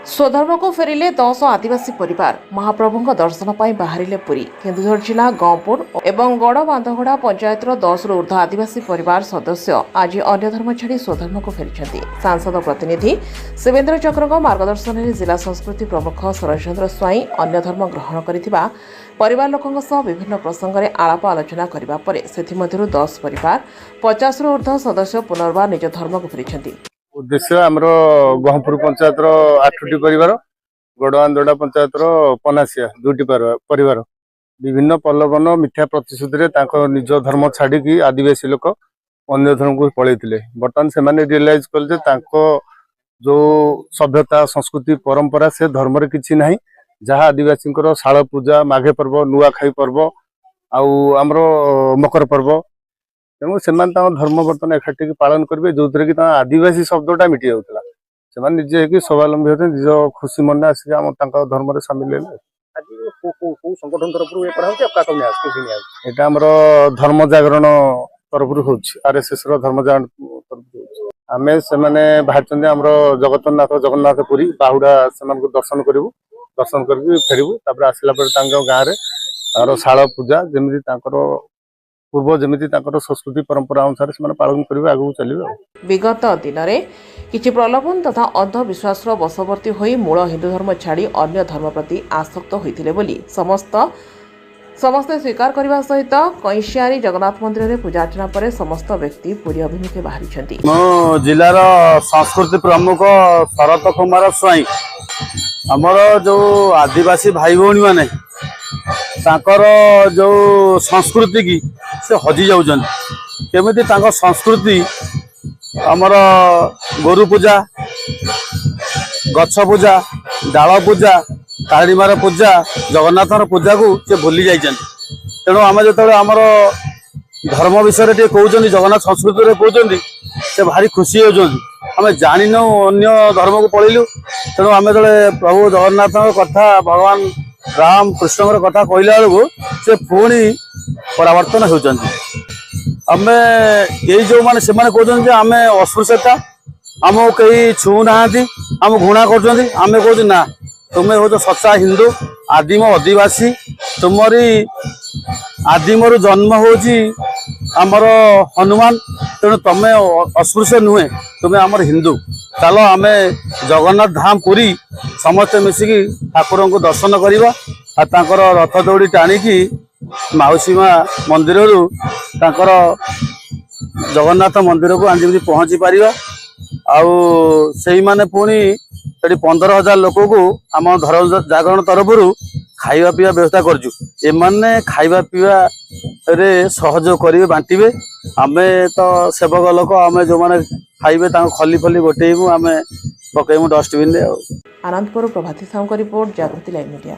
स्वधर्म को फेरिले 10 आदिवासी परिवार महाप्रभु दर्शन पर बाहरिले पुरी। केन्दुझर जिला गंपुर एवं गड़बांधगड़ा पंचायत 10 रु ऊर्ध्व आदिवासी परिवार सदस्य आज अन्य धर्म छाड़ी स्वधर्म को फेरी। सांसद प्रतिनिधि शिवेन्द्र चक्र मार्गदर्शन में जिला संस्कृति प्रमुख शरचंद्र स्वाई अन्य धर्म ग्रहण कर परिवार लोकों विभिन्न प्रसंग में आलाप आलोचना करने से 10 परिवार 50 रु ऊर्ध्व सदस्य पुनर्बार निज धर्म को फेरी। उद्देश्य आमर गहपुर पंचायत 8टी परिवार गड़बांधगड़ा पंचायत 2टी परिवार विभिन्न प्रलोभन मिथ्या प्रतिश्रुति निज धर्म छाड़ी आदिवासी लोक अन्य धर्म को पलैते। बर्तमान से रियलाइज कले जो सभ्यता संस्कृति परंपरा से धर्म किसी ना जहाँ आदिवासी शाल पूजा माघे पर्व नुआखाई पर्व आमर मकर पर्व तेणु से धर्म बर्तमान एकाठी पालन करेंगे जो थे कि आदिवासी शब्दटा मिटी जाऊला से निजे स्वावलंबी होते निज खुशी मन आसिक धर्म सामिल यहाँ धर्म जागरण तरफ RSS धर्म जागरण तरफ आम से बाहर आम जगन्नाथ पुरी बाहुड़ा से दर्शन करूँ दर्शन कर फेरबू आसला गाँव में शाल पूजा जमी पूर्व जमी संस्कृति परंपरा अनुसार से पालन करेंगे आगू चलिए। विगत दिन में किछि प्रलोभन तथा अंधविश्वास बशवर्ती होई मूल हिंदू धर्म छाड़ी अन्य धर्म प्रति आसक्त होइथिले बोली समस्ते स्वीकार करने सहित कैशियारी जगन्नाथ मंदिर में पूजा अर्चना पर समस्त व्यक्ति पुरी अभिमुखे बाहरी। मो जिलार संस्कृति प्रमुख शरत कुमार स्वाई आमर जो आदिवासी भाई भौणी माने ताकर जो संस्कृति की से हजि जाउछन केमिति तांको संस्कृति आमर गोरु पूजा गछ पूजा डाल पूजा कालीमार पूजा जगन्नाथर पूजा को से भूली जाइछन। तेणु आम जो आमर धर्म विषय टे कहते जगन्नाथ संस्कृति कहते से भारी खुशी होती आम जान अन्य धर्म को पलैलु। तेणु आम जो प्रभु जगन्नाथ कथा भगवान राम कृष्ण कथा कहला बेलू से पुणी परावर्तन होती आम यही जो मैंने से कहते आम अस्पृश्यता आम कहीं छू ना आम घृणा करें कहते ना तुम्हें हो सच्चा हिंदू आदिम आदिवासी तुमरी आदिम जन्म होची आमर हनुमान तेणु तुम्हें अस्पृश्य नुहे तुम्हें आमर हिंदू चलो आम जगन्नाथ धाम पुरी समस्ते मिसिकी ठाकुर को दर्शन करवा रथ दौड़ी टाणिकी माउसी माँ मंदिर जगन्नाथ मंदिर को आंधी पहुँची पार आने पुणी 15,000 लोक को आम धर्म जागरण तरफ खाଇବା पीवा व्यवस्था करजु एमाने खाଇବା पीवा रे सहयोग करेंगे बांटे आम तो सेवक लोक आम जो मैंने खाइबे खली फली गोटेबू आम पकेबू डस्टबिन। आनंदपुर प्रभाती साहू का रिपोर्ट जागृति लाइव मीडिया।